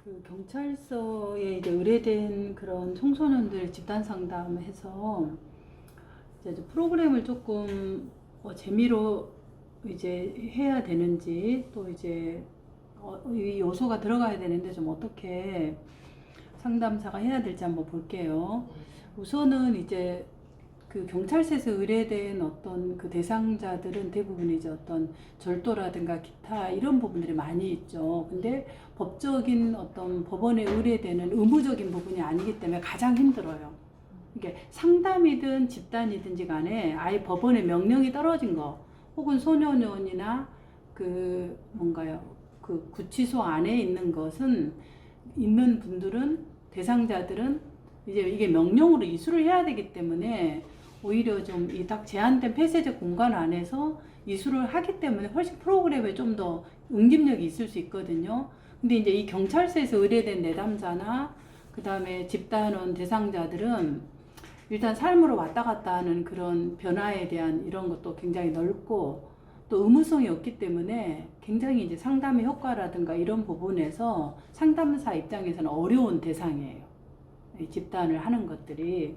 그 경찰서에 이제 의뢰된 그런 청소년들 집단 상담해서 이제 프로그램을 조금 재미로 이제 해야 되는지 또 이제 이 요소가 들어가야 되는데 좀 어떻게 상담사가 해야 될지 한번 볼게요. 우선은 이제 그 경찰서에서 의뢰된 어떤 그 대상자들은 대부분 이제 어떤 절도라든가 기타 이런 부분들이 많이 있죠. 근데 법적인 어떤 법원에 의뢰되는 의무적인 부분이 아니기 때문에 가장 힘들어요. 이게 상담이든 집단이든지 간에 아예 법원의 명령이 떨어진 거 혹은 소년원이나 그 뭔가요 그 구치소 안에 있는 것은 있는 분들은 대상자들은 이제 이게 명령으로 이수를 해야 되기 때문에 오히려 좀 이 딱 제한된 폐쇄적 공간 안에서 이수를 하기 때문에 훨씬 프로그램에 좀 더 응집력이 있을 수 있거든요. 근데 이제 이 경찰서에서 의뢰된 내담자나 그 다음에 집단원 대상자들은 일단 삶으로 왔다 갔다 하는 그런 변화에 대한 이런 것도 굉장히 넓고 또 의무성이 없기 때문에 굉장히 이제 상담의 효과라든가 이런 부분에서 상담사 입장에서는 어려운 대상이에요. 이 집단을 하는 것들이.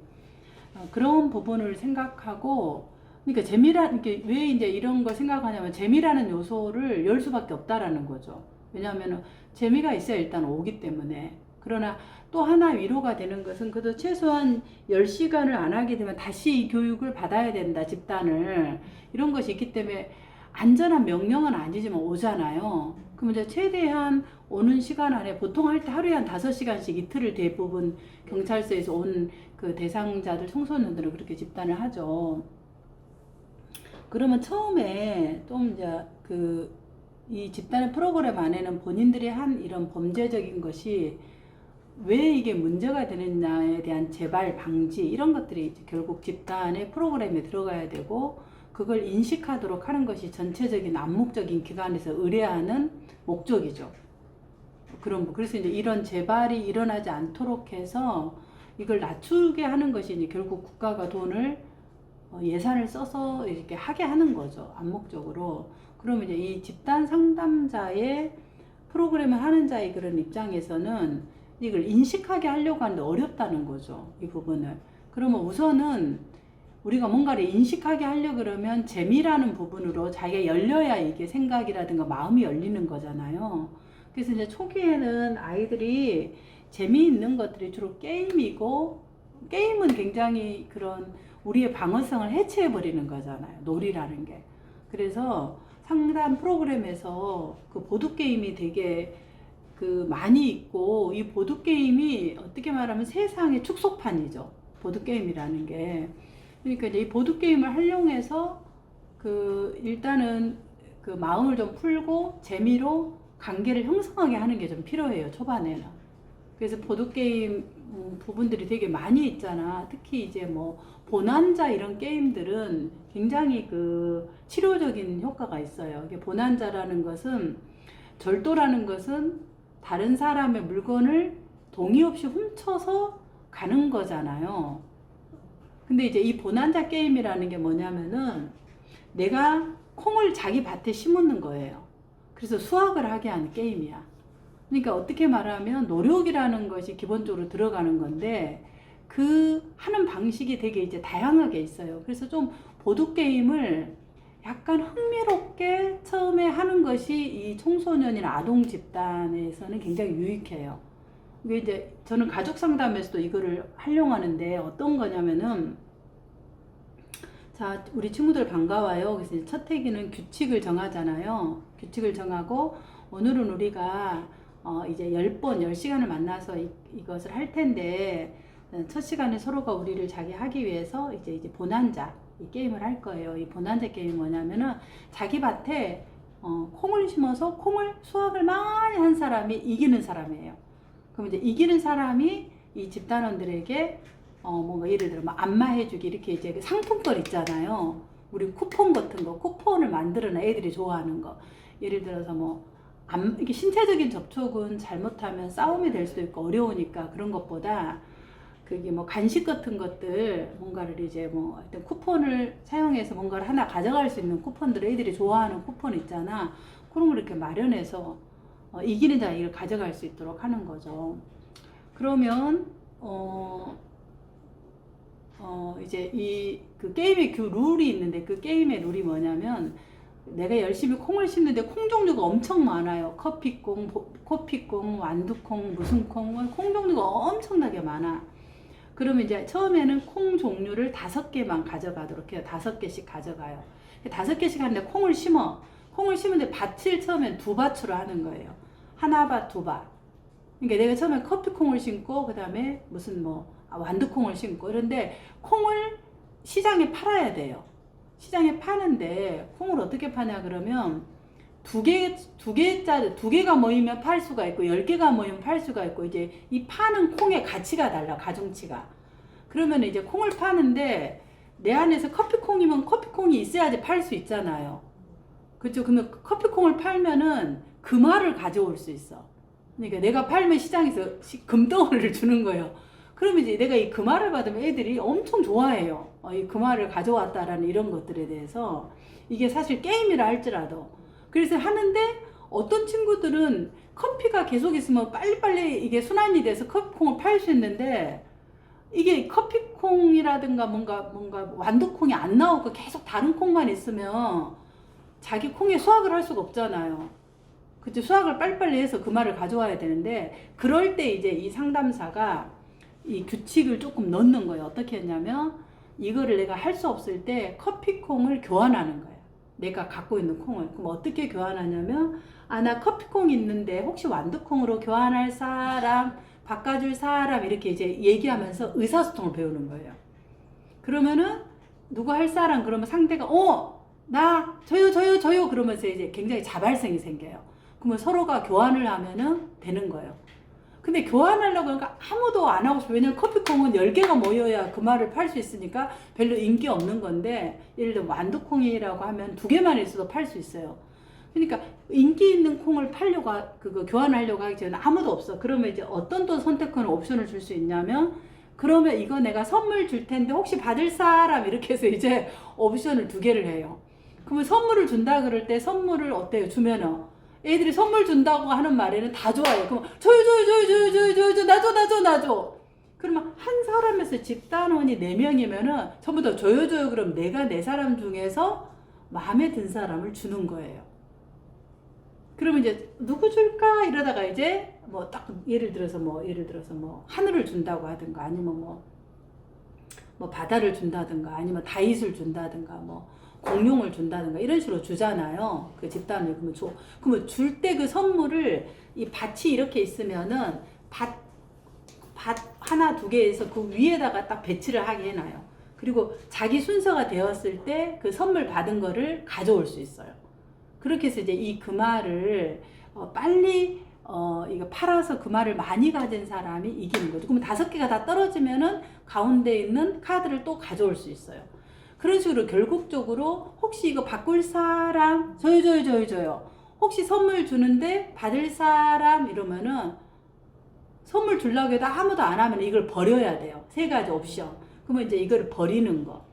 그런 부분을 생각하고, 그러니까 이게 왜 이제 이런 걸 생각하냐면 재미라는 요소를 열 수밖에 없다라는 거죠. 왜냐하면 재미가 있어야 일단 오기 때문에. 그러나 또 하나 위로가 되는 것은 그래도 최소한 10시간을 안 하게 되면 다시 이 교육을 받아야 된다, 집단을. 이런 것이 있기 때문에 안전한 명령은 아니지만 오잖아요. 그럼 이제 최대한 오는 시간 안에 보통 할 때 하루에 한 5시간씩 이틀을 대부분 경찰서에서 온 그 대상자들 청소년들은 그렇게 집단을 하죠. 그러면 처음에 좀 이제 이 집단의 프로그램 안에는 본인들이 한 이런 범죄적인 것이 왜 이게 문제가 되느냐에 대한 재발 방지 이런 것들이 결국 집단의 프로그램에 들어가야 되고 그걸 인식하도록 하는 것이 전체적인 암묵적인 기관에서 의뢰하는 목적이죠. 그래서 이제 이런 재발이 일어나지 않도록 해서 이걸 낮추게 하는 것이 이제 결국 국가가 돈을 예산을 써서 이렇게 하게 하는 거죠. 암묵적으로. 그러면 이제 이 집단 상담자의 프로그램을 하는 자의 그런 입장에서는 이걸 인식하게 하려고 하는데 어렵다는 거죠. 이 부분을. 그러면 우선은 우리가 뭔가를 인식하게 하려 그러면 재미라는 부분으로 자기가 열려야 이게 생각이라든가 마음이 열리는 거잖아요. 그래서 이제 초기에는 아이들이 재미있는 것들이 주로 게임이고, 게임은 굉장히 그런 우리의 방어성을 해체해버리는 거잖아요. 놀이라는 게. 그래서 상담 프로그램에서 그 보드게임이 되게 많이 있고, 이 보드게임이 어떻게 말하면 세상의 축소판이죠. 보드게임이라는 게. 그러니까 이제 이 보드게임을 활용해서 일단은 마음을 좀 풀고 재미로 관계를 형성하게 하는 게 좀 필요해요, 초반에는. 그래서 보드게임 부분들이 되게 많이 있잖아. 특히 이제 뭐 보난자 이런 게임들은 굉장히 치료적인 효과가 있어요. 이게 보난자라는 것은, 절도라는 것은 다른 사람의 물건을 동의 없이 훔쳐서 가는 거잖아요. 근데 이제 이 보난자 게임이라는 게 뭐냐면은 내가 콩을 자기 밭에 심는 거예요. 그래서 수확을 하게 하는 게임이야. 그러니까 어떻게 말하면 노력이라는 것이 기본적으로 들어가는 건데 하는 방식이 되게 이제 다양하게 있어요. 그래서 좀 보드게임을 약간 흥미롭게 처음에 하는 것이 이 청소년이나 아동 집단에서는 굉장히 유익해요. 이게 이제 저는 가족 상담에서도 이거를 활용하는데 어떤 거냐면은, 자, 우리 친구들 반가워요. 그래서 첫 회기는 규칙을 정하잖아요. 규칙을 정하고 오늘은 우리가 이제 10번, 10시간을 만나서 이것을 할 텐데 첫 시간에 서로가 우리를 자기 하기 위해서 이제 보난자 이 게임을 할 거예요. 이 보난자 게임이 뭐냐면은 자기 밭에 콩을 심어서 콩을 수확을 많이 한 사람이 이기는 사람이에요. 그럼 이제 이기는 사람이 이 집단원들에게 뭔가 예를 들어 뭐 안마해주기 이렇게 이제 상품권 있잖아요. 우리 쿠폰 같은 거, 쿠폰을 만들어놔 애들이 좋아하는 거. 예를 들어서 이게 신체적인 접촉은 잘못하면 싸움이 될 수도 있고 어려우니까 그런 것보다 그게 뭐 간식 같은 것들 뭔가를 이제 뭐 하여튼 쿠폰을 사용해서 뭔가를 하나 가져갈 수 있는 쿠폰들 애들이 좋아하는 쿠폰 있잖아. 그런 걸 이렇게 마련해서 이기는 자가 이걸 가져갈 수 있도록 하는 거죠. 그러면 이제 그 게임의 그 룰이 있는데, 그 게임의 룰이 뭐냐면, 내가 열심히 콩을 심는데 콩 종류가 엄청 많아요. 커피콩, 코피콩, 완두콩, 무슨 콩 종류가 엄청나게 많아. 그러면 이제 처음에는 콩 종류를 5개만 가져가도록 해요. 5개씩 가져가요. 5개씩 하는데 콩을 심어. 콩을 심는데 밭을 처음엔 2밭으로 하는 거예요. 하나밭, 2밭. 그러니까 내가 처음에 커피콩을 심고, 그 다음에 무슨 완두콩을 심고, 그런데 콩을 시장에 팔아야 돼요. 시장에 파는데 콩을 어떻게 파냐 그러면 두 개가 모이면 팔 수가 있고 10개가 모이면 팔 수가 있고, 이제 이 파는 콩의 가치가 달라, 가중치가. 그러면 이제 콩을 파는데 내 안에서 커피콩이면 커피콩이 있어야지 팔 수 있잖아요. 그렇죠? 그러면 커피콩을 팔면은 금화를 가져올 수 있어. 그러니까 내가 팔면 시장에서 금덩어리를 주는 거예요. 그러면 이제 내가 이 금화를 받으면 애들이 엄청 좋아해요. 이 금화를 가져왔다라는 이런 것들에 대해서. 이게 사실 게임이라 할지라도. 그래서 하는데 어떤 친구들은 커피가 계속 있으면 빨리빨리 이게 순환이 돼서 커피콩을 팔 수 있는데, 이게 커피콩이라든가 뭔가 완두콩이 안 나오고 계속 다른 콩만 있으면 자기 콩에 수확을 할 수가 없잖아요. 그치? 수확을 빨리빨리 해서 금화를 가져와야 되는데, 그럴 때 이제 이 상담사가 이 규칙을 조금 넣는 거예요. 어떻게 했냐면, 이거를 내가 할 수 없을 때 커피콩을 교환하는 거예요. 내가 갖고 있는 콩을. 그럼 어떻게 교환하냐면, 나 커피콩 있는데 혹시 완두콩으로 교환할 사람, 바꿔줄 사람, 이렇게 이제 얘기하면서 의사소통을 배우는 거예요. 그러면은 누구 할 사람, 그러면 상대가 나 저요 그러면서 이제 굉장히 자발성이 생겨요. 그러면 서로가 교환을 하면은 되는 거예요. 근데 교환하려고 하니까 아무도 안 하고 싶어. 왜냐면 커피콩은 10개가 모여야 그 말을 팔 수 있으니까 별로 인기 없는 건데, 예를 들어 완두콩이라고 하면 2개만 있어도 팔 수 있어요. 그러니까 인기 있는 콩을 팔려고 그거 교환하려고 하기 전에 아무도 없어. 그러면 이제 어떤 또 선택하는 옵션을 줄 수 있냐면, 그러면 이거 내가 선물 줄 텐데 혹시 받을 사람, 이렇게 해서 이제 옵션을 2개를 해요. 그러면 선물을 준다 그럴 때 선물을 어때요? 주면은 애들이 선물 준다고 하는 말에는 다 좋아요. 그럼 저요 나줘. 그러면 한 사람에서 집단원이 4명이면은 전부 다 저요. 그럼 내가 4사람 중에서 마음에 든 사람을 주는 거예요. 그러면 이제 누구 줄까 이러다가 이제 딱 예를 들어서 하늘을 준다고 하든가, 아니면 바다를 준다든가, 아니면 다윗을 준다든가, 공룡을 준다든가, 이런 식으로 주잖아요. 그 집단을. 그러면 줄 때 그 선물을, 이 밭이 이렇게 있으면은 밭 하나 2개에서 그 위에다가 딱 배치를 하게 해놔요. 그리고 자기 순서가 되었을 때 그 선물 받은 거를 가져올 수 있어요. 그렇게 해서 이제 이 금화를 빨리 이거 팔아서 금화를 많이 가진 사람이 이기는 거죠. 그러면 5개가 다 떨어지면은 가운데 있는 카드를 또 가져올 수 있어요. 그런 식으로 결국적으로 혹시 이거 바꿀 사람, 저요. 혹시 선물 주는데 받을 사람, 이러면은 선물 주려고 해도 아무도 안 하면 이걸 버려야 돼요. 3가지 옵션. 그러면 이제 이걸 버리는 거.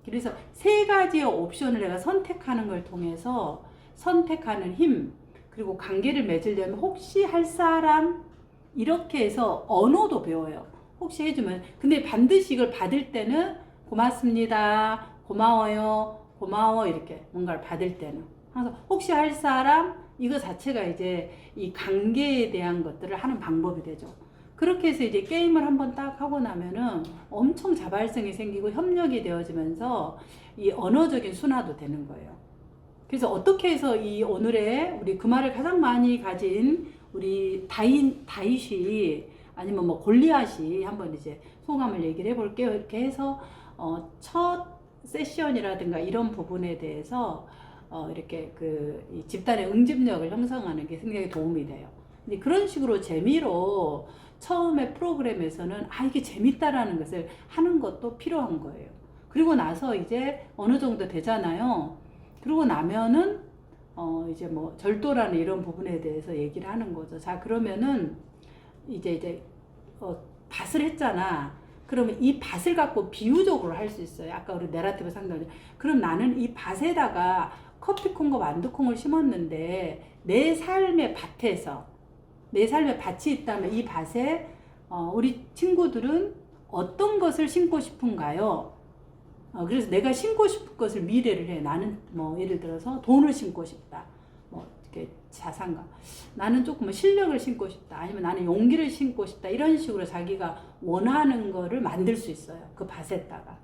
그래서 3가지의 옵션을 내가 선택하는 걸 통해서 선택하는 힘, 그리고 관계를 맺으려면 혹시 할 사람, 이렇게 해서 언어도 배워요. 혹시 해주면. 근데 반드시 이걸 받을 때는 고맙습니다, 고마워요, 고마워, 이렇게 뭔가를 받을 때는 항상 혹시 할 사람, 이거 자체가 이제 이 관계에 대한 것들을 하는 방법이 되죠. 그렇게 해서 이제 게임을 한번 딱 하고 나면은 엄청 자발성이 생기고 협력이 되어지면서 이 언어적인 순화도 되는 거예요. 그래서 어떻게 해서 이 오늘의 우리 금화를 가장 많이 가진 우리 다윗이, 아니면 골리앗이, 한번 이제 소감을 얘기를 해볼게요. 이렇게 해서 첫 세션이라든가 이런 부분에 대해서 이렇게 이 집단의 응집력을 형성하는 게 굉장히 도움이 돼요. 근데 그런 식으로 재미로 처음에 프로그램에서는 이게 재밌다라는 것을 하는 것도 필요한 거예요. 그리고 나서 이제 어느 정도 되잖아요. 그러고 나면은 이제 절도라는 이런 부분에 대해서 얘기를 하는 거죠. 자, 그러면은 이제 밭을 했잖아. 그러면 이 밭을 갖고 비유적으로 할 수 있어요. 아까 우리 내러티브 상담. 그럼 나는 이 밭에다가 커피콩과 완두콩을 심었는데 내 삶의 밭에서 내 삶의 밭이 있다면 이 밭에 우리 친구들은 어떤 것을 심고 싶은가요? 그래서 내가 심고 싶은 것을 미래를 해. 나는 뭐 예를 들어서 돈을 심고 싶다. 뭐 이렇게 자산감. 나는 조금 실력을 심고 싶다. 아니면 나는 용기를 심고 싶다. 이런 식으로 자기가 원하는 거를 만들 수 있어요. 그 밭에다가.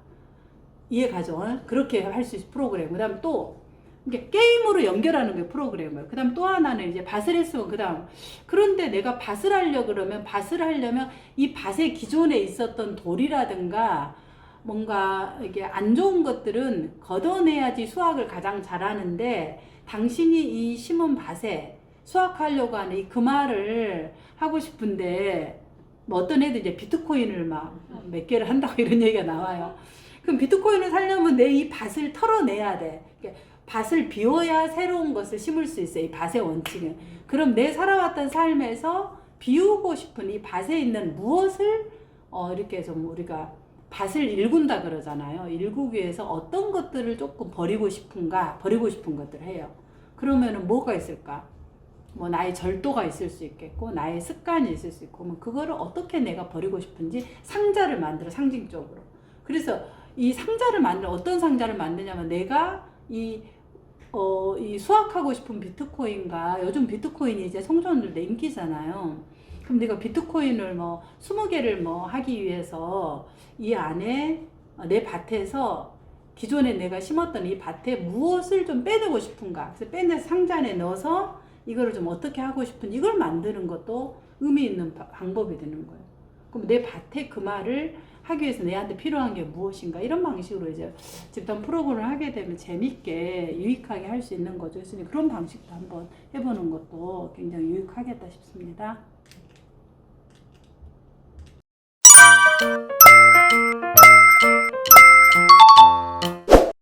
이해가죠? 그렇게 할 수 있어 프로그램. 그다음 또 이게 게임으로 연결하는 게 프로그램이에요. 그다음 또 하나는 이제 밭을 했으면 그다음 그런데 내가 밭을 하려 그러면 밭을 하려면 이 밭에 기존에 있었던 돌이라든가 뭔가 이게 안 좋은 것들은 걷어내야지 수확을 가장 잘하는데 당신이 이 심은 밭에 수확하려고 하는 이 금화를 하고 싶은데 뭐 어떤 애들 이제 비트코인을 막 몇 개를 한다고 이런 얘기가 나와요. 그럼 비트코인을 살려면 내 이 밭을 털어내야 돼. 밭을 비워야 새로운 것을 심을 수 있어요. 이 밭의 원칙은. 그럼 내 살아왔던 삶에서 비우고 싶은 이 밭에 있는 무엇을 이렇게 해서 우리가 밭을 일군다 그러잖아요. 일구기 위해서 어떤 것들을 조금 버리고 싶은가, 버리고 싶은 것들을 해요. 그러면은 뭐가 있을까? 뭐 나의 절도가 있을 수 있겠고, 나의 습관이 있을 수 있고, 뭐 그거를 어떻게 내가 버리고 싶은지 상자를 만들어, 상징적으로. 그래서 이 상자를 만들어, 어떤 상자를 만드냐면 내가 이 수확하고 싶은 비트코인과 요즘 비트코인이 이제 청소년들도 인기잖아요. 그럼 내가 비트코인을 뭐 20개를 뭐 하기 위해서 이 안에 내 밭에서 기존에 내가 심었던 이 밭에 무엇을 좀 빼내고 싶은가. 그래서 빼내서 상자 안에 넣어서 이거를 좀 어떻게 하고 싶은 이걸 만드는 것도 의미 있는 방법이 되는 거예요. 그럼 내 밭에 그 말을 하기 위해서 내한테 필요한 게 무엇인가 이런 방식으로 이제 집단 프로그램을 하게 되면 재밌게 유익하게 할 수 있는 거죠. 그래서 그런 방식도 한번 해보는 것도 굉장히 유익하겠다 싶습니다.